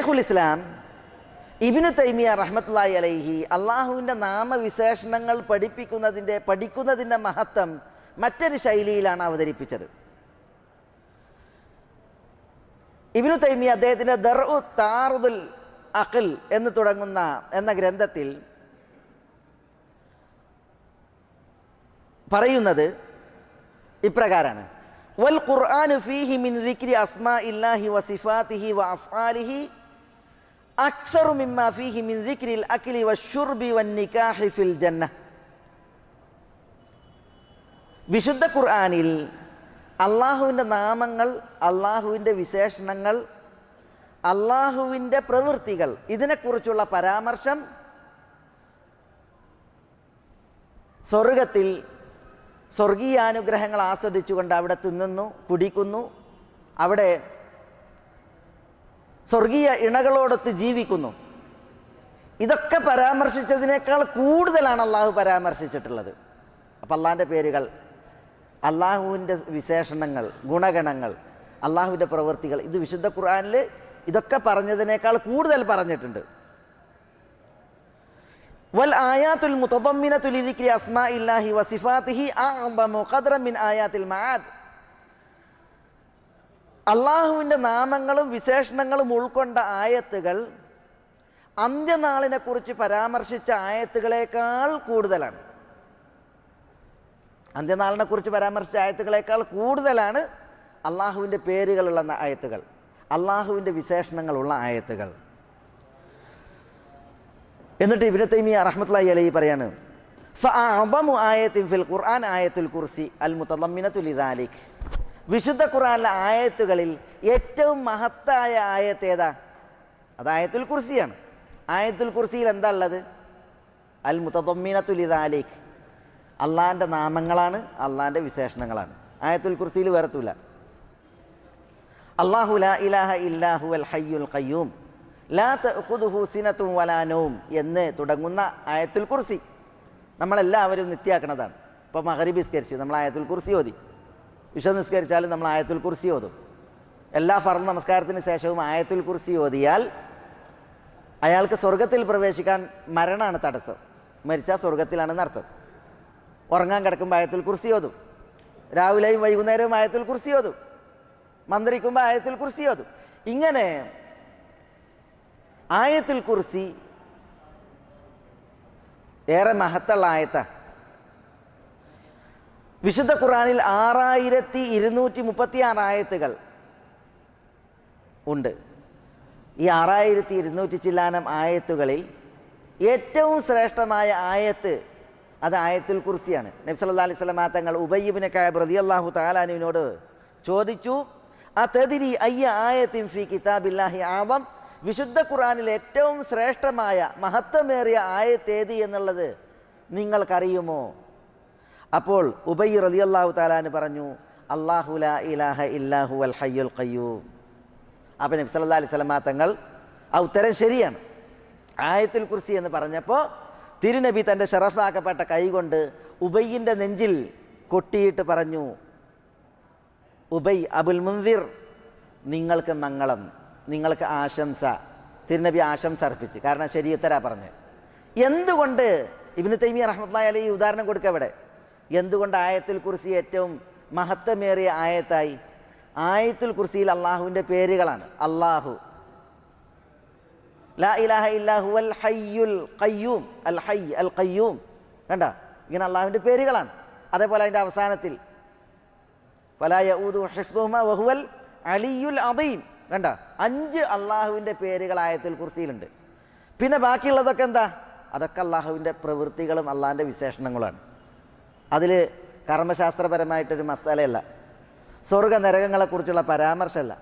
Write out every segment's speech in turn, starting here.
ഷൈഖുൽ ഇസ്ലാം ഇബ്നു തൈമിയ റഹ്മത്തുള്ളാഹി അലൈഹി അള്ളാഹുവിൻ്റെ നാമവിശേഷണങ്ങൾ പഠിക്കുന്നതിൻ്റെ മഹത്വം മറ്റൊരു ശൈലിയിലാണ് അവതരിപ്പിച്ചത്. ഇബ്നു തൈമിയ അദ്ദേഹത്തിൻ്റെ ദർഉ താറുദുൽ അഖൽ എന്ന് തുടങ്ങുന്ന എന്ന ഗ്രന്ഥത്തിൽ പറയുന്നത് ഇപ്രകാരമാണ്: വൽ ഖുർആനു ഫീഹി മിൻ ദിക്രി അസ്മാഇല്ലാഹി വസിഫാതിഹി വഅഫ്ആലിഹി അക്സറു മിമ്മാ ഫീഹി മിൻ ദിക്രിൽ അക്ലി വശുർബി വന്നികാഹി ഫിൽ ജന്ന. വിശുദ്ധ ഖുർആനിൽ അള്ളാഹുവിൻ്റെ നാമങ്ങൾ, അള്ളാഹുവിൻ്റെ വിശേഷണങ്ങൾ, അള്ളാഹുവിൻ്റെ പ്രവൃത്തികൾ, ഇതിനെക്കുറിച്ചുള്ള പരാമർശം സ്വർഗത്തിൽ സ്വർഗീയാനുഗ്രഹങ്ങൾ ആസ്വദിച്ചുകൊണ്ട് അവിടെ തിന്നുന്നു, കുടിക്കുന്നു, അവിടെ സ്വർഗീയ ഇണകളോടൊത്ത് ജീവിക്കുന്നു. ഇതൊക്കെ പരാമർശിച്ചതിനേക്കാൾ കൂടുതലാണ് അള്ളാഹു പരാമർശിച്ചിട്ടുള്ളത്. അപ്പം അള്ളാഹിൻ്റെ പേരുകൾ, അള്ളാഹുവിൻ്റെ വിശേഷണങ്ങൾ, ഗുണഗണങ്ങൾ, അള്ളാഹുവിൻ്റെ പ്രവൃത്തികൾ, ഇത് വിശുദ്ധ ഖുർആനിൽ ഇതൊക്കെ പറഞ്ഞതിനേക്കാൾ കൂടുതൽ പറഞ്ഞിട്ടുണ്ട്. വൽ ആയാത്തുൽ മുതദമ്മിനതു ലിദിക്രി അസ്മാഇല്ലാഹി വസിഫാതിഹി അഅ്ദമു ഖദ്റൻ മിൻ ആയാത്തിൽ മആദ്. അള്ളാഹുവിൻ്റെ നാമങ്ങളും വിശേഷണങ്ങളും ഉൾക്കൊണ്ട ആയത്തുകൾ അന്ത്യനാളിനെക്കുറിച്ച് പരാമർശിച്ച ആയത്തുകളേക്കാൾ കൂടുതലാണ്. അന്ത്യനാളിനെക്കുറിച്ച് പരാമർശിച്ച ആയത്തുകളേക്കാൾ കൂടുതലാണ് അള്ളാഹുവിൻ്റെ പേരുകളുള്ള ആയത്തുകൾ, അള്ളാഹുവിൻ്റെ വിശേഷണങ്ങളുള്ള ആയത്തുകൾ. എന്നിട്ട് ഇബ്നു തൈമിയ റഹ്മത്തുള്ളാഹി അലൈഹി പറയാണ്: ഫഅഅ്ദമു ആയത്തിൻ ഫിൽ ഖുർആൻ ആയത്തുൽ കുർസി അൽ മുതദമ്മിനതു ലിദാലിക്. വിശുദ്ധ ഖുർആനിലെ ആയത്തുകളിൽ ഏറ്റവും മഹത്തായ ആയത്ത് ഏതാ? അത് ആയത്തുൽ കുർസിയാണ്. ആയത്തുൽ കുർസിയിൽ എന്താ ഉള്ളത്? അൽ മുതദമ്മിനതു ലിദാലിക്. അള്ളാഹിൻ്റെ നാമങ്ങളാണ്, അള്ളാഹിൻ്റെ വിശേഷണങ്ങളാണ്. ആയത്തുൽ കുർസിയിൽ വേറെത്തൂല. അല്ലാഹു ലാ ഇലാഹ ഇല്ലാ ഹുവൽ ഹയ്യുൽ ഖയ്യൂം ലാ തഅഖുദുഹു സിനത്തുൻ വലാ നൗം എന്ന് തുടങ്ങുന്ന ആയത്തുൽ കുർസി നമ്മളെല്ലാവരും നിത്യാക്കണതാണ്. ഇപ്പോൾ മഗ്രിബ് നിസ്കരിച്ച് നമ്മൾ ആയത്തുൽ കുർസി ഓതി, ഇശ നിസ്കരിച്ചാലും നമ്മൾ ആയത്തുൽ കുർസി ഓതും. എല്ലാ ഫർദ് നമസ്കാരത്തിന് ശേഷവും ആയത്തുൽ കുർസി ഓതിയാൽ അയാൾക്ക് സ്വർഗത്തിൽ പ്രവേശിക്കാൻ മരണമാണ് തടസ്സം. മരിച്ചാൽ സ്വർഗത്തിലാണെന്ന് അർത്ഥം. ഉറങ്ങാൻ കിടക്കുമ്പോൾ ആയത്തുൽ കുർസി ഓതും, രാവിലെയും വൈകുന്നേരവും ആയത്തുൽ കുർസി ഓതും, മന്ത്രിക്കുമ്പോൾ ആയത്തുൽ കുർസി ഓതും. ഇങ്ങനെ ആയത്തുൽ കുർസി ഏറെ മഹത്തുള്ള ആയത്താ. വിശുദ്ധ ഖുർആനിൽ 6236 ആയത്തുകൾ ഉണ്ട്. ഈ 6200 ചില്ലാനം ആയത്തുകളിൽ ഏറ്റവും ശ്രേഷ്ഠമായ ആയത്ത് അത് ആയത്തുൽ കുർസിയാണ്. നബി സല്ലല്ലാഹു അലൈഹി വസല്ലം തങ്ങൾ ഉബയ്യ് ഇബ്നു കഅബ് റളിയല്ലാഹു തആല അൻഹുവിനോട് ചോദിച്ചു: അതദ്രി അയ്യ ആയത്തിൻ ഫീ കിതാബില്ലാഹി ആദം, വിശുദ്ധ ഖുർആനിൽ ഏറ്റവും ശ്രേഷ്ഠമായ മഹത്വമേറിയ ആയത്ത് ഏത് എന്നുള്ളത് നിങ്ങൾക്കറിയുമോ? അപ്പോൾ ഉബയ്യ് റളിയല്ലാഹു തആല അൻഹു പറഞ്ഞു: അല്ലാഹു ലാ ഇലാഹ ഇല്ലാ ഹുവൽ ഹയ്യുൽ ഖയ്യൂം. അപ്പോൾ നബി സല്ലല്ലാഹു അലൈഹി വസല്ലം തങ്ങൾ ആ ഉത്തരം ശരിയാണ്. ആയത്തുൽ കുർസി എന്ന് പറഞ്ഞപ്പോൾ തിരുനബി തൻ്റെ ഷറഫാക്കപ്പെട്ട കൈകൊണ്ട് ഉബയ്യിൻ്റെ നെഞ്ചിൽ കൊട്ടിയിട്ട് പറഞ്ഞു: ഉബയ്, അബുൽ മുൻദിർ, നിങ്ങൾക്ക് മംഗളം, നിങ്ങൾക്ക് ആശംസ. തിരുനബി ആശംസ അർപ്പിച്ച്. കാരണം ശരിയുത്തരാ പറഞ്ഞ്. എന്തുകൊണ്ട് ഇബ്നു തൈമിയ റഹ്മത്തുള്ളാഹി അലൈഹി ഉദാഹരണം കൊടുക്കുക ഇവിടെ? എന്തുകൊണ്ട് ആയത്തുൽ കുർസി ഏറ്റവും മഹത്വമേറിയ ആയത്തായി? ആയത്തുൽ കുർസിയിൽ അള്ളാഹുവിൻ്റെ പേരുകളാണ്. അള്ളാഹു ലാ ഇലാഹ ഇല്ലാ ഹുവൽ ഹയ്യുൽ ഖയ്യൂം, അൽ ഹയ്യ് അൽ ഖയ്യൂം. കണ്ട, ഇങ്ങനെ അള്ളാഹുവിൻ്റെ പേരുകളാണ്. അതേപോലെ അതിൻ്റെ അവസാനത്തിൽ ഫലാ യഊദു ഹിഫ്ദുഹുമാ വഹുവൽ അലിയുൽ അദീം. കണ്ട, 5 അള്ളാഹുവിൻ്റെ പേരുകൾ ആയത്തുൽ കുർസിയിലുണ്ട്. പിന്നെ ബാക്കിയുള്ളതൊക്കെ എന്താ? അതൊക്കെ അള്ളാഹുവിൻ്റെ പ്രവൃത്തികളും അള്ളാഹിൻ്റെ വിശേഷണങ്ങളുമാണ്. അതിൽ കർമ്മശാസ്ത്രപരമായിട്ടൊരു മസാലയല്ല, സ്വർഗ നരകങ്ങളെക്കുറിച്ചുള്ള പരാമർശമല്ല.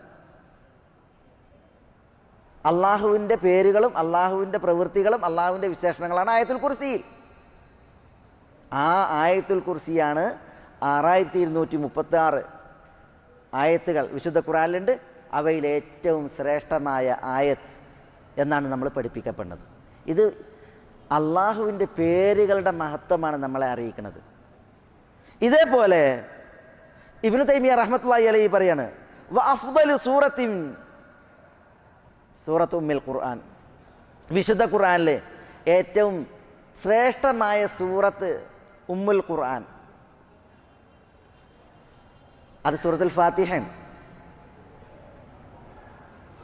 അള്ളാഹുവിൻ്റെ പേരുകളും അള്ളാഹുവിൻ്റെ പ്രവൃത്തികളും അള്ളാഹുവിൻ്റെ വിശേഷണങ്ങളാണ് ആയത്തുൽ കുർസിയിൽ. ആ ആയത്തുൽ കുർസിയാണ് 6236 ആയത്തുകൾ വിശുദ്ധ ഖുർആനിലുണ്ട്. അവയിൽ ഏറ്റവും ശ്രേഷ്ഠമായ ആയത്ത് എന്നാണ് നമ്മൾ പഠിപ്പിക്കപ്പെടുന്നത്. ഇത് അള്ളാഹുവിൻ്റെ പേരുകളുടെ മഹത്വമാണ് നമ്മളെ അറിയിക്കുന്നത്. ഇതേപോലെ ഇബ്നു തൈമിയ റഹ്മത്തുള്ളാഹി അലൈഹി പറയാണ്: വഅഫ്ദലു സൂറത്തിൻ സൂറത്ത് ഉമ്മുൽ ഖുർആൻ. വിശുദ്ധ ഖുർആനിൽ ഏറ്റവും ശ്രേഷ്ഠമായ സൂറത്ത് ഉമ്മുൽ ഖുർആൻ, അത് സൂറത്തുൽ ഫാത്തിഹയാണ്.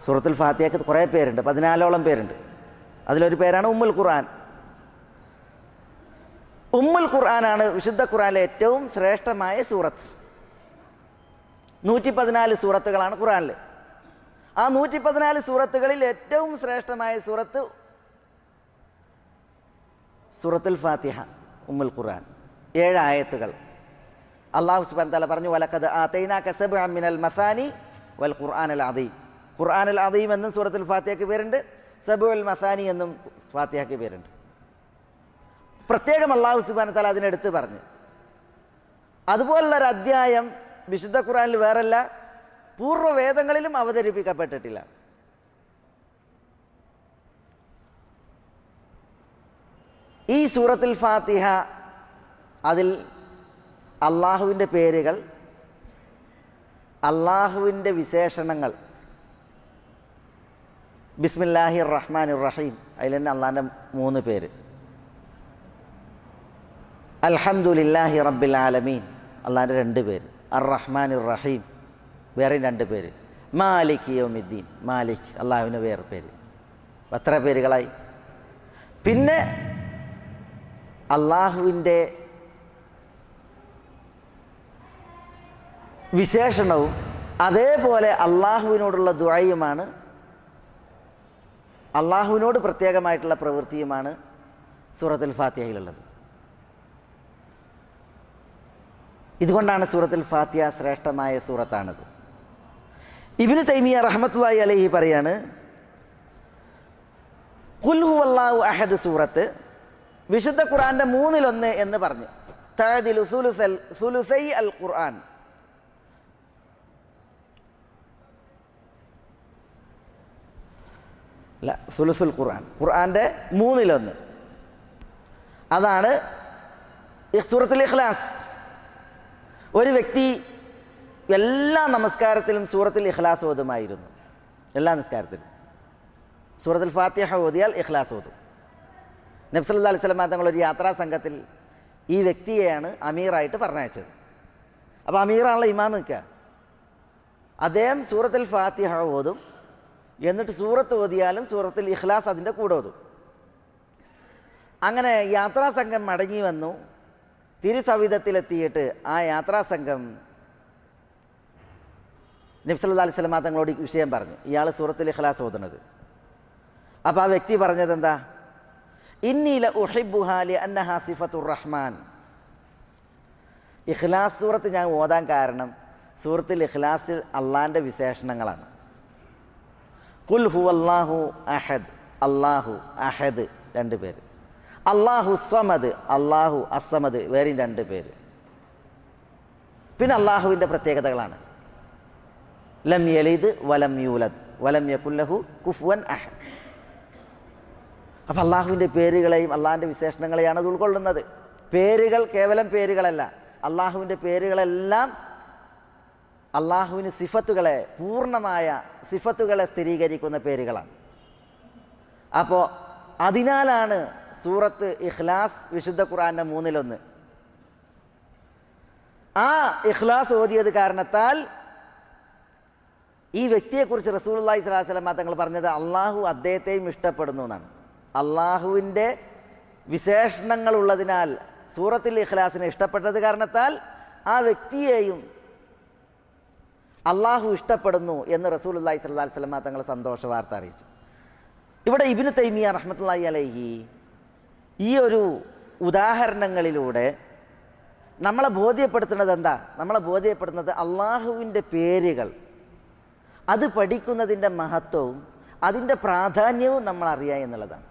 സൂറത്തുൽ ഫാത്തിഹയ്ക്ക് കുറേ പേരുണ്ട്, 14ഓളം പേരുണ്ട്. അതിലൊരു പേരാണ് ഉമ്മുൽ ഖുർആൻ. ഉമ്മുൽ ഖുർആനാണ് വിശുദ്ധ ഖുർആനിലെ ഏറ്റവും ശ്രേഷ്ഠമായ സൂറത്ത്. 114 സൂറത്തുകളാണ് ഖുർആനിൽ. ആ 114 സൂറത്തുകളിൽ ഏറ്റവും ശ്രേഷ്ഠമായ സൂറത്ത് സൂറത്തുൽ ഫാത്തിഹ, ഉമ്മുൽ ഖുർആൻ. 7 ആയത്തുകൾ. അല്ലാഹു സുബ്ഹാനഹു വ തആല പറഞ്ഞു, വലഖദ് ആതൈനാക സബ്അൻ മിനൽ മസാനി വൽ ഖുർആനൽ അദീം. ഖുർആനൽ അദീം എന്നും സൂറത്തുൽ ഫാത്തിഹയ്ക്ക് പേരുണ്ട്, സബ്ഉൽ മസാനി എന്നും ഫാത്തിഹയ്ക്ക് പേരുണ്ട്. പ്രത്യേകം അല്ലാഹു സുബ്ഹാനഹു വ തആല അതിനെടുത്ത് പറഞ്ഞു. അതുപോലുള്ളൊരു അധ്യായം വിശുദ്ധ ഖുർആനിൽ വേറല്ല, പൂർവ്വവേദങ്ങളിലും അവതരിപ്പിക്കപ്പെട്ടിട്ടില്ല. ഈ സൂറത്തുൽ ഫാത്തിഹ, അതിൽ അള്ളാഹുവിൻ്റെ പേരുകൾ, അള്ളാഹുവിൻ്റെ വിശേഷണങ്ങൾ, ബിസ്മില്ലാഹിർ റഹ്മാനിർ റഹീം, അതിൽ തന്നെ അള്ളാഹിൻ്റെ 3 പേര്. അൽഹംദുലില്ലാഹി റബ്ബിൽ ആലമീൻ, അള്ളാഹിൻ്റെ 2 പേര്. അർ റഹ്മാനിർ റഹീം, വേറെയും 2 പേര്. മാലിക് യൗമിദ്ദീൻ, മാലിക്, അള്ളാഹുവിൻ്റെ വേറെ പേര്. എത്ര പേരുകളായി? പിന്നെ അള്ളാഹുവിൻ്റെ വിശേഷണവും അതേപോലെ അള്ളാഹുവിനോടുള്ള ദുആയുമാണ്, അള്ളാഹുവിനോട് പ്രത്യേകമായിട്ടുള്ള പ്രവൃത്തിയുമാണ് സൂറത്തുൽ ഫാത്തിഹയിലുള്ളത്. ഇതുകൊണ്ടാണ് സൂറത്തുൽ ഫാത്തിഹ ശ്രേഷ്ഠമായ സൂറത്താണത്. ഇബ്നു തൈമിയ റഹ്മത്തുള്ളാഹി അലൈഹി പറയാണ്, ഖുൽ ഹുവല്ലാഹു അഹദ് സൂറത്ത് വിശുദ്ധ ഖുർആന്റെ 1/3 എന്ന് പറഞ്ഞു. തഅദിലു സുലുസൈ അൽ ഖുർആൻ, അല്ല സുലുസുൽ ഖുർആൻ, ഖുർആന്റെ 1/3. അതാണ് സൂറത്തുൽ ഇഖ്ലാസ്. ഒരു വ്യക്തി എല്ലാ നമസ്കാരത്തിലും സൂറത്തുൽ ഇഖ്ലാസ് ഓതുമായിരുന്നു. എല്ലാ നിസ്കാരത്തിലും സൂറത്തുൽ ഫാത്തിഹ ഓതിയാൽ ഇഖ്ലാസ് ഓതും. നബി സല്ലല്ലാഹു അലൈഹി വസല്ലം തങ്ങളൊരു യാത്രാ സംഘത്തിൽ ഈ വ്യക്തിയെയാണ് അമീറായിട്ട് പറഞ്ഞയച്ചത്. അപ്പോൾ അമീറാണല്ലോ ഇമാം നിൽക്കുക. അദ്ദേഹം സൂറത്തുൽ ഫാത്തിഹ ഓതും, എന്നിട്ട് സൂറത്ത് ഓതിയാലും സൂറത്തുൽ ഇഖ്ലാസ് അതിൻ്റെ കൂടെ ഓതും. അങ്ങനെ യാത്രാ സംഘം മടങ്ങി വന്നു. തിരുസവിധത്തിലെത്തിയിട്ട് ആ യാത്രാ സംഘം നബി സല്ലല്ലാഹു അലൈഹി വസല്ലം തങ്ങളോട് വിഷയം പറഞ്ഞു, ഇയാൾ സൂറത്തുൽ ഇഖ്ലാസ് ഓതുന്നത്. അപ്പോൾ ആ വ്യക്തി പറഞ്ഞത് എന്താ? ഇന്നി ല ഉഹിബ്ബുഹാ ലിഅന്നഹാ സിഫത്തുർ റഹ്മാൻ. ഇഖ്ലാസ് സൂറത്ത് ഞാൻ ഓതാൻ കാരണം സൂറത്തുൽ ഇഖ്ലാസിൽ അള്ളാഹിൻ്റെ വിശേഷണങ്ങളാണ്. ഖുൽ ഹുവല്ലാഹു അഹദ്, അള്ളാഹു അഹദ് 2 പേര്. അള്ളാഹു സമദ്, അള്ളാഹു അസമദ്, വേറെയും 2 പേര്. പിന്നെ അള്ളാഹുവിൻ്റെ പ്രത്യേകതകളാണ്. ലം യലിദ് വലം യൂലദ് വലം യകുൽ ലഹു കുഫുവൻ അഹദ്. അപ്പം അള്ളാഹുവിൻ്റെ പേരുകളെയും അള്ളാഹിൻ്റെ വിശേഷണങ്ങളെയാണ് അത് ഉൾക്കൊള്ളുന്നത്. പേരുകൾ കേവലം പേരുകളല്ല, അള്ളാഹുവിൻ്റെ പേരുകളെല്ലാം അള്ളാഹുവിന് സിഫത്തുകളെ, പൂർണ്ണമായ സിഫത്തുകളെ സ്ഥിരീകരിക്കുന്ന പേരുകളാണ്. അപ്പോൾ അതിനാലാണ് സൂറത്ത് ഇഖ്ലാസ് വിശുദ്ധ ഖുർആന്റെ 1/3. ആ ഇഖ്ലാസ് ഓതിയത് കാരണത്താൽ ഈ വ്യക്തിയെക്കുറിച്ച് റസൂലുള്ളാഹി സ്വല്ലല്ലാഹു അലൈഹി വസല്ലം തങ്ങൾ പറഞ്ഞത് അള്ളാഹു അദ്ദേഹത്തെയും ഇഷ്ടപ്പെടുന്നു എന്നാണ്. അള്ളാഹുവിൻ്റെ വിശേഷണങ്ങൾ ഉള്ളതിനാൽ സൂറത്തുൽ ഇഖ്ലാസിനെ ഇഷ്ടപ്പെട്ടത് കാരണത്താൽ ആ വ്യക്തിയെയും അള്ളാഹു ഇഷ്ടപ്പെടുന്നു എന്ന് റസൂലുള്ളാഹി സ്വല്ലല്ലാഹു അലൈഹി വസല്ലം തങ്ങൾ സന്തോഷ വാർത്ത അറിയിച്ചു. ഇവിടെ ഇബ്നു തൈമിയ റഹ്മത്തുള്ളാഹി അലൈഹി ഈ ഒരു ഉദാഹരണങ്ങളിലൂടെ നമ്മളെ ബോധ്യപ്പെടുത്തുന്നത് എന്താ? നമ്മളെ ബോധ്യപ്പെടുത്തുന്നത് അള്ളാഹുവിൻ്റെ പേരുകൾ അത് പഠിക്കുന്നതിൻ്റെ മഹത്വവും അതിൻ്റെ പ്രാധാന്യവും നമ്മൾ അറിയുക എന്നുള്ളതാണ്.